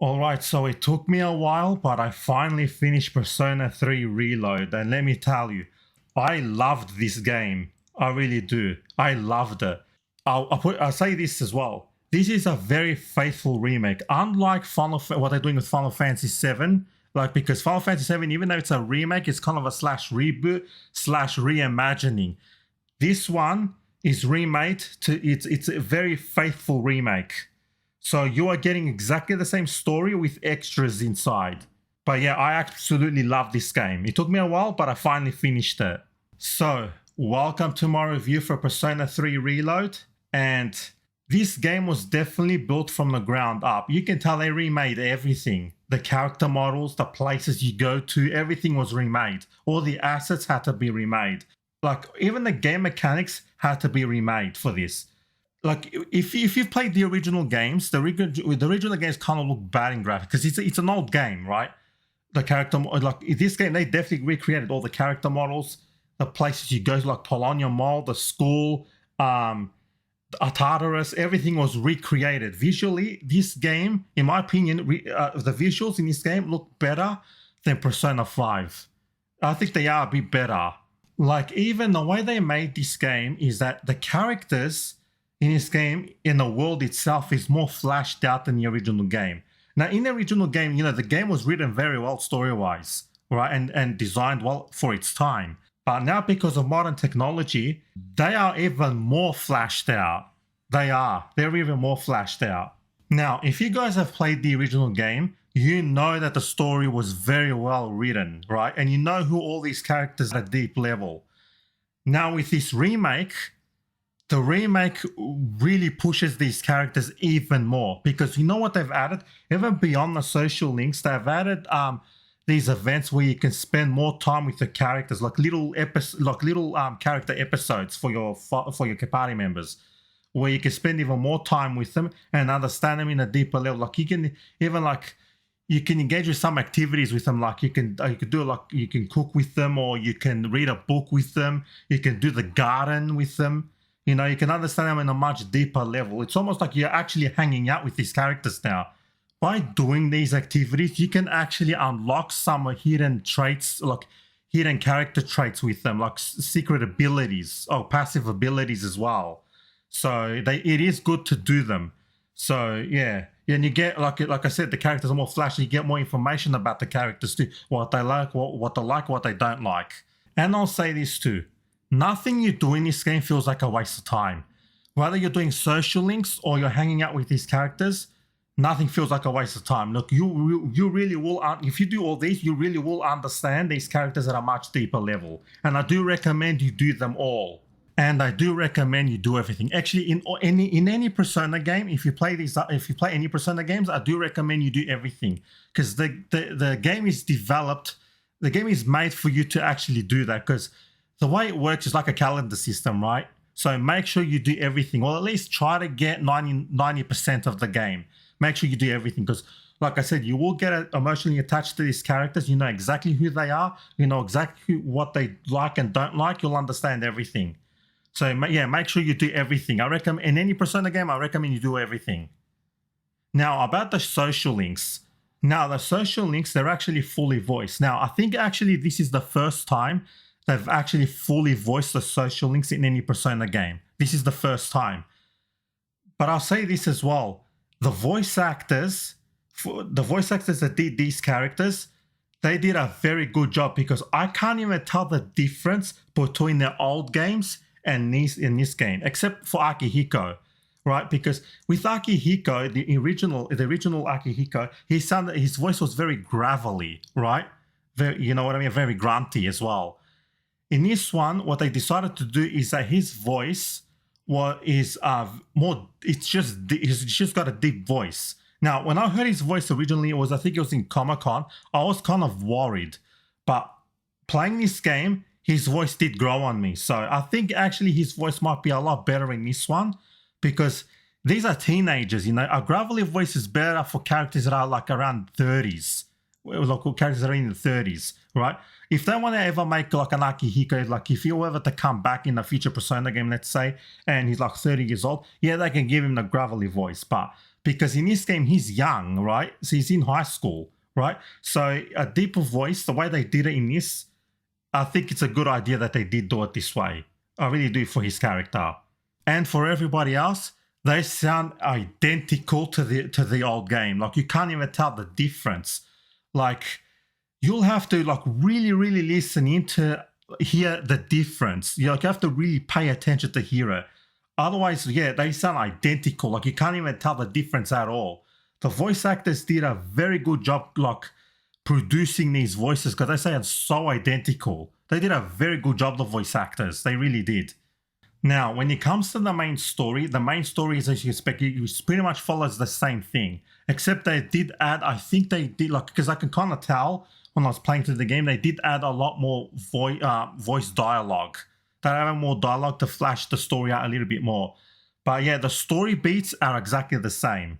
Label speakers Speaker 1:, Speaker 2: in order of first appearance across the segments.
Speaker 1: Alright, so it took me a while, but I finally finished Persona 3 Reload, and let me tell you, I loved this game. I really do. I loved it. I'll say this as well. This is a very faithful remake. Unlike what they're doing with Final Fantasy 7, because Final Fantasy 7, even though it's a remake, it's kind of a slash reboot slash reimagining. This one is remade to it's a very faithful remake. So you are getting exactly the same story with extras inside. But yeah, I absolutely love this game. It took me a while, but I finally finished it. So, welcome to my review for Persona 3 Reload. And this game was definitely built from the ground up. You can tell they remade everything. The character models, the places you go to, everything was remade. All the assets had to be remade. Even the game mechanics had to be remade for this. If you've played the original games, the original games kind of look bad in graphics because it's an old game, right? The character, in this game, they definitely recreated all the character models, the places you go to, like Paulownia Mall, the school, Tartarus, everything was recreated. Visually, this game, in my opinion, the visuals in this game look better than Persona 5. I think they are a bit better. Even the way they made this game is that the characters in this game, in the world itself, is more flashed out than the original game. Now, in the original game, the game was written very well story-wise, right, and designed well for its time. But now, because of modern technology, they are even more flashed out. They're even more flashed out. Now, if you guys have played the original game, you know that the story was very well written, right? And you know who all these characters at a deep level. Now, with this remake, the remake really pushes these characters even more because you know what they've added? Even beyond the social links, they've added these events where you can spend more time with the characters, like little character episodes for your party members, where you can spend even more time with them and understand them in a deeper level. You can you can engage with some activities with them, you can cook with them, or you can read a book with them. You can do the garden with them. You can understand them in a much deeper level. It's almost like you're actually hanging out with these characters now. By doing these activities, you can actually unlock some hidden traits, like hidden character traits with them, like secret abilities, or passive abilities as well. So it is good to do them. So yeah, and you get, like I said, the characters are more flashy. You get more information about the characters too, what they like, what they don't like. And I'll say this too. Nothing you do in this game feels like a waste of time. Whether you're doing social links or you're hanging out with these characters, nothing feels like a waste of time. Look, you really will, if you do all these, you really will understand these characters at a much deeper level. And I do recommend you do them all. And I do recommend you do everything. Actually, in any Persona game, if you play any Persona games, I do recommend you do everything because the game is developed. The game is made for you to actually do that because the way it works is like a calendar system, right? So make sure you do everything, or at least try to get 90% of the game. Make sure you do everything because, like I said, you will get emotionally attached to these characters. You know exactly who they are. You know exactly what they like and don't like. You'll understand everything. So yeah, make sure you do everything. I recommend, in any Persona game, I recommend you do everything. Now, about the social links. Now, the social links, they're actually fully voiced. Now, I think actually this is the first time they've actually fully voiced the social links in any Persona game. This is the first time. But I'll say this as well. The voice actors that did these characters, they did a very good job because I can't even tell the difference between the old games and in this game, except for Akihiko, right? Because with Akihiko, the original Akihiko, his voice was very gravelly, right? Very, you know what I mean? Very grunty as well. In this one, what they decided to do is that his voice he's just got a deep voice. Now, when I heard his voice originally, I think it was in Comic-Con, I was kind of worried. But playing this game, his voice did grow on me. So I think actually his voice might be a lot better in this one because these are teenagers, A gravelly voice is better for characters that are around 30s. Characters that are in the 30s, right? If they want to ever make an Akihiko, if he were ever to come back in a future Persona game, let's say, and he's 30 years old, yeah, they can give him the gravelly voice. But because in this game he's young, right? So he's in high school, right? So a deeper voice, the way they did it in this, I think it's a good idea that they did do it this way. I really do for his character. And for everybody else, they sound identical to the old game. Like you can't even tell the difference. Like you'll have to like really, really listen in to hear the difference. You have to really pay attention to hear it. Otherwise, yeah, they sound identical. Like you can't even tell the difference at all. The voice actors did a very good job like producing these voices because they sound so identical. They did a very good job, the voice actors. They really did. Now, when it comes to the main story is, as you expect, it pretty much follows the same thing, except they did add, I think they did, like, because I can kind of tell when I was playing through the game, they did add a lot more voice dialogue. They have more dialogue to flash the story out a little bit more. But yeah, the story beats are exactly the same.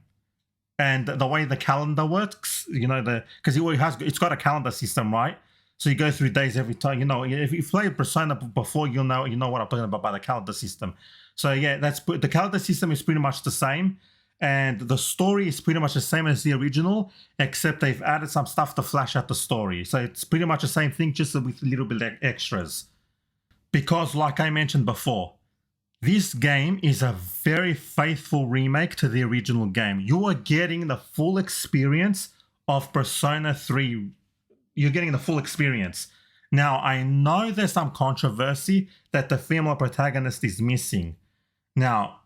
Speaker 1: And the way the calendar works, because it's got a calendar system, right? So you go through days every time. If you played Persona before, you know what I'm talking about by the calendar system. So yeah, the calendar system is pretty much the same, and the story is pretty much the same as the original, except they've added some stuff to flash out the story. So it's pretty much the same thing, just with a little bit of extras. Because, like I mentioned before, this game is a very faithful remake to the original game. You are getting the full experience of Persona 3. You're getting the full experience. Now, I know there's some controversy that the female protagonist is missing. Now,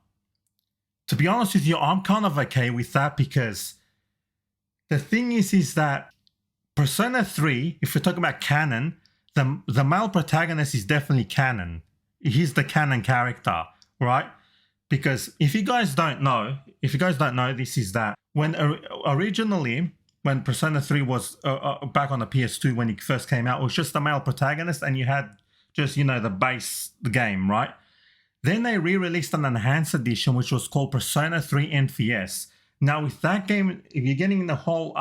Speaker 1: to be honest with you, I'm kind of okay with that because the thing is that Persona 3, if we're talking about canon, the male protagonist is definitely canon. He's the canon character, right? Because if you guys don't know, this is that when originally, when Persona 3 was back on the PS2 when it first came out, it was just the male protagonist and you had just, the game, right? Then they re-released an enhanced edition, which was called Persona 3 NVS. Now with that game, if you're getting the whole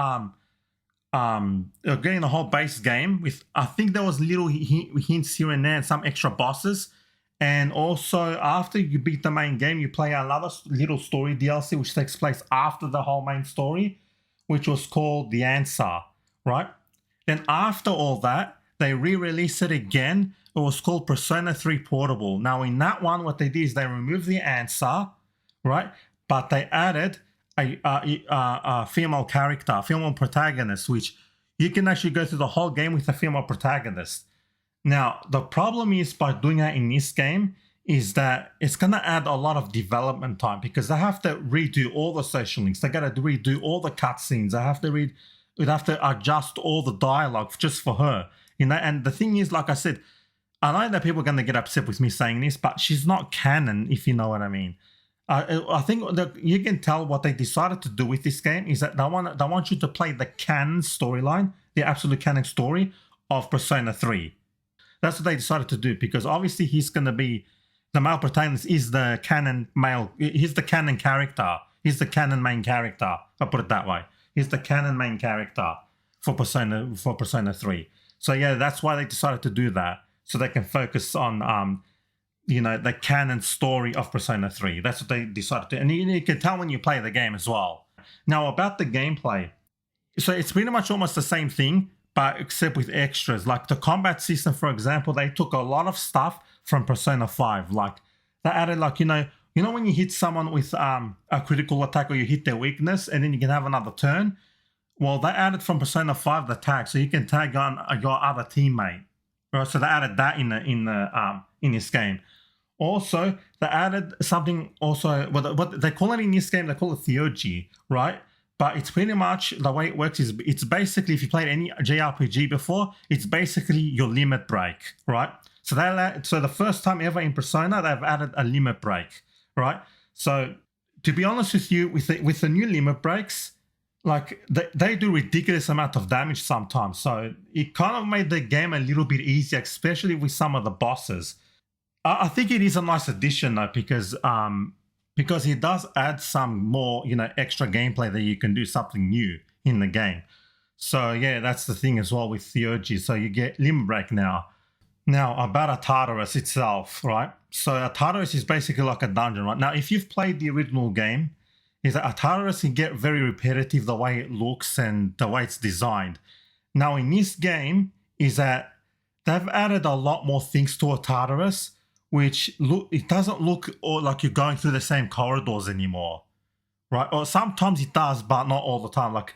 Speaker 1: base game with, I think there was little hints here and there and some extra bosses. And also after you beat the main game, you play another little story DLC, which takes place after the whole main story, which was called The Answer, right? Then after all that, they re-released it again. It was called Persona 3 Portable. Now in that one, what they did is they removed the answer, right? But they added a female character, female protagonist, which you can actually go through the whole game with a female protagonist. Now, the problem is by doing that in this game is that it's going to add a lot of development time because they have to redo all the social links. They got to redo all the cutscenes. They have to adjust all the dialogue just for her. And the thing is, like I said, I know that people are going to get upset with me saying this, but she's not canon, if you know what I mean. I think that you can tell what they decided to do with this game is that they want you to play the canon storyline, the absolute canon story of Persona 3. That's what they decided to do because obviously he's going to be, the male protagonist is the canon male, he's the canon character, he's the canon main character, I'll put it that way. He's the canon main character for Persona 3. So yeah, that's why they decided to do that, so they can focus on the canon story of Persona 3. That's what they decided to, and you can tell when you play the game as well. Now about the gameplay, so it's pretty much almost the same thing, but except with extras. Like the combat system, for example, they took a lot of stuff from Persona 5. Like they added, like, when you hit someone with a critical attack or you hit their weakness and then you can have another turn. Well, they added from Persona 5 the tag, so you can tag on your other teammate. Right? So they added that in this game. Also, they added something also, what they call it in this game, they call it Theurgy, right? But it's pretty much, the way it works is, it's basically, if you played any JRPG before, it's basically your limit break, right? So the first time ever in Persona, they've added a limit break, right? So to be honest with you, with the new limit breaks, like they do ridiculous amount of damage sometimes. So it kind of made the game a little bit easier, especially with some of the bosses. I think it is a nice addition though, because it does add some more, extra gameplay that you can do something new in the game. So yeah, that's the thing as well with Theurgy. So you get Limit Break now. Now about a Tartarus itself, right? So a Tartarus is basically like a dungeon, right? Now, if you've played the original game, is that Tartarus can get very repetitive the way it looks and the way it's designed. Now in this game is that they've added a lot more things to a Tartarus, which it doesn't look like you're going through the same corridors anymore, right? Or sometimes it does, but not all the time. Like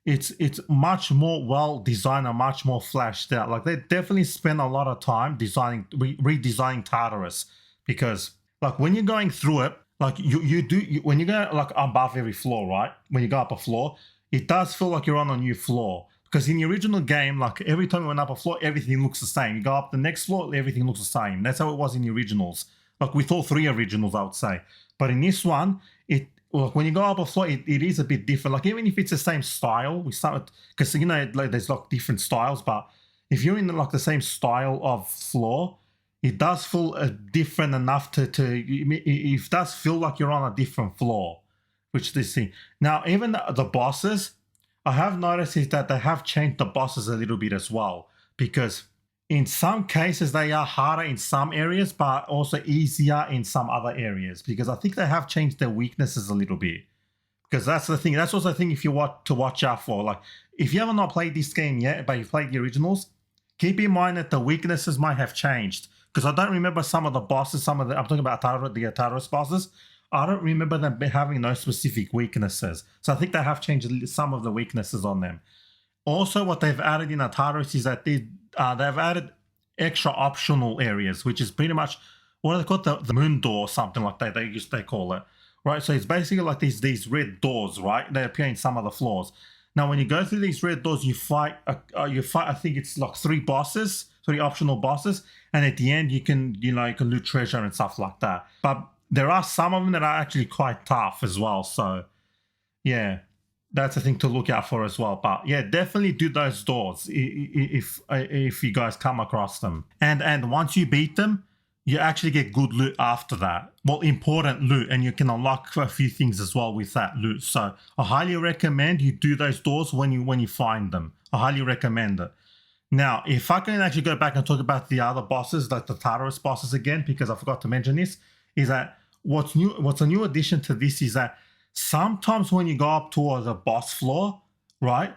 Speaker 1: it's much more well designed and much more flashed out. Like they definitely spend a lot of time redesigning Tartarus, because like when you're going through it, like when you go like above every floor, right? When you go up a floor, it does feel like you're on a new floor. Because in the original game, like every time you went up a floor, everything looks the same. You go up the next floor, everything looks the same. That's how it was in the originals. Like with all three originals, I would say. But in this one, when you go up a floor, it is a bit different. Like even if it's the same style, because you know like there's like different styles. But if you're in like the same style of floor, it does feel different enough it does feel like you're on a different floor, which this thing. Now even the bosses, I have noticed is that they have changed the bosses a little bit as well, because in some cases they are harder in some areas, but also easier in some other areas, because I think they have changed their weaknesses a little bit. Because that's the thing. That's also the thing if you want to watch out for. Like if you haven't not played this game yet, but you've played the originals, keep in mind that the weaknesses might have changed. Because I don't remember some of the bosses, I'm talking about the Tartarus bosses, I don't remember them having no specific weaknesses. So I think they have changed some of the weaknesses on them. Also, what they've added in Tartarus is that they've added extra optional areas, which is pretty much, what are they called? The moon door or something like that, they call it. Right, so it's basically like these red doors, right? They appear in some of the floors. Now, when you go through these red doors, you fight, I think it's like 3 optional bosses, and at the end you can loot treasure and stuff like that. But there are some of them that are actually quite tough as well. So yeah, that's a thing to look out for as well. But yeah, definitely do those doors if you guys come across them. And once you beat them, you actually get good loot after that. Well, important loot, and you can unlock a few things as well with that loot. So I highly recommend you do those doors when you find them. I highly recommend it. Now, if I can actually go back and talk about the other bosses, like the Tartarus bosses again, because I forgot to mention this, is that what's a new addition to this is that sometimes when you go up towards a boss floor, right?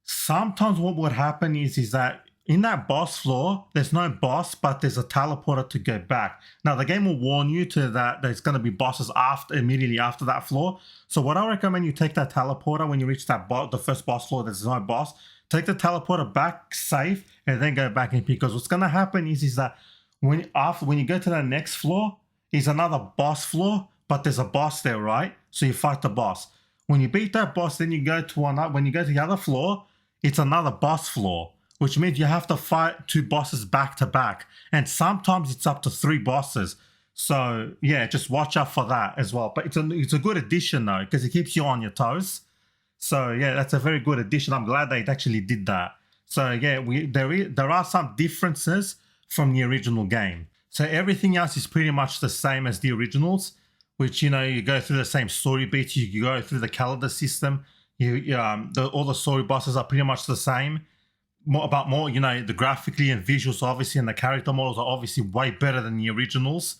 Speaker 1: Sometimes what would happen is that in that boss floor, there's no boss, but there's a teleporter to go back. Now, the game will warn you that there's going to be bosses immediately after that floor. So what I recommend, you take that teleporter when you reach the first boss floor, there's no boss. Take the teleporter back safe and then go back in, because what's going to happen is that when you go to the next floor, is another boss floor, but there's a boss there, right? So you fight the boss. When you beat that boss, then you go to when you go to the other floor, it's another boss floor, which means you have to fight 2 bosses back to back. And sometimes it's up to 3 bosses. So yeah, just watch out for that as well. But it's a good addition though, because it keeps you on your toes. So yeah, that's a very good addition. I'm glad they actually did that. So yeah, there are some differences from the original game. So everything else is pretty much the same as the originals, which, you go through the same story beats, you go through the calendar system, all the story bosses are pretty much the same. The graphically and visuals obviously, and the character models are obviously way better than the originals.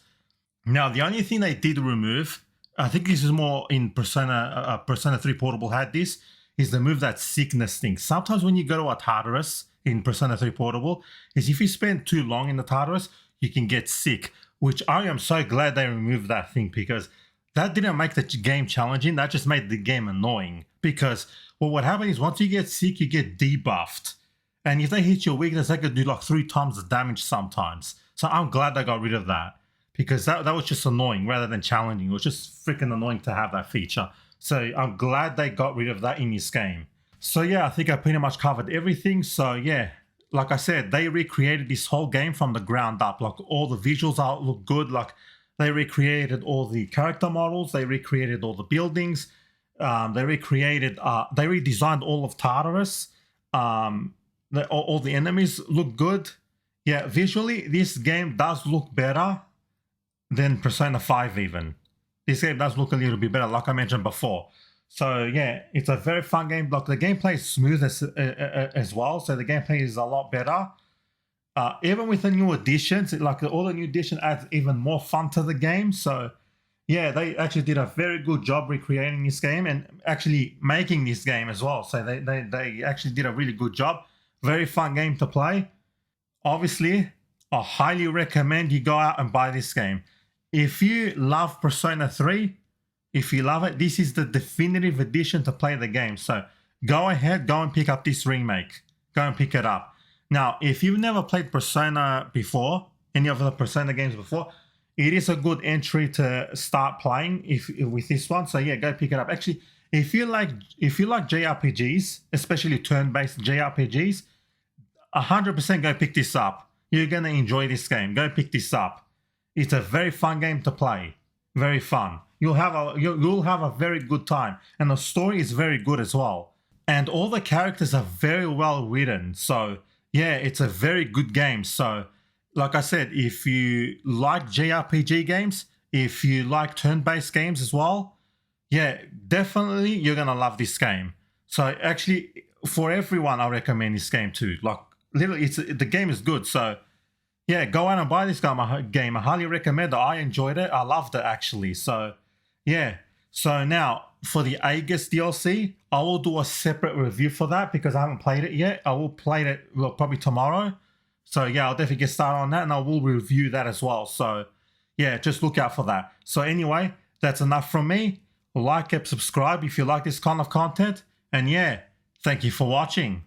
Speaker 1: Now, the only thing they did remove, I think this is more in Persona 3 Portable had this, is they move that sickness thing. Sometimes when you go to a Tartarus in Persona 3 Portable, is if you spend too long in the Tartarus, you can get sick, which I am so glad they removed that thing, because that didn't make the game challenging. That just made the game annoying, because what would happen is once you get sick, you get debuffed. And if they hit your weakness, they could do like 3 times the damage sometimes. So I'm glad they got rid of that, because that was just annoying rather than challenging. It was just freaking annoying to have that feature. So I'm glad they got rid of that in this game. So yeah, I think I pretty much covered everything. So yeah, like I said, they recreated this whole game from the ground up. Like all the visuals look good. Like they recreated all the character models. They recreated all the buildings. They redesigned all of Tartarus. All the enemies look good. Yeah, visually, this game does look better than Persona 5 even. This game does look a little bit better, like I mentioned before. So yeah, it's a very fun game. Like the gameplay is smooth as well, so the gameplay is a lot better. Even with the new additions, like all the new addition adds even more fun to the game. So yeah, they actually did a very good job recreating this game and actually making this game as well. So they actually did a really good job. Very fun game to play. Obviously, I highly recommend you go out and buy this game. If you love Persona 3, if you love it, this is the definitive edition to play the game. So go ahead, go and pick up this remake. Go and pick it up. Now, if you've never played Persona before, any of the Persona games before, it is a good entry to start playing with this one. So yeah, go pick it up. Actually, if you like JRPGs, especially turn-based JRPGs, 100% go pick this up. You're gonna enjoy this game. Go pick this up. It's a very fun game to play. Very fun. You'll have a very good time, and the story is very good as well. And all the characters are very well written. So yeah, it's a very good game. So like I said, if you like JRPG games, if you like turn-based games as well, yeah, definitely you're gonna love this game. So actually, for everyone, I recommend this game too. Like literally, the game is good. So yeah, go out and buy this game. I highly recommend it. I enjoyed it. I loved it actually. So yeah. So now for the Aegis DLC, I will do a separate review for that because I haven't played it yet. I will play it probably tomorrow. So yeah, I'll definitely get started on that and I will review that as well. So yeah, just look out for that. So anyway, that's enough from me. Like and subscribe if you like this kind of content. And yeah, thank you for watching.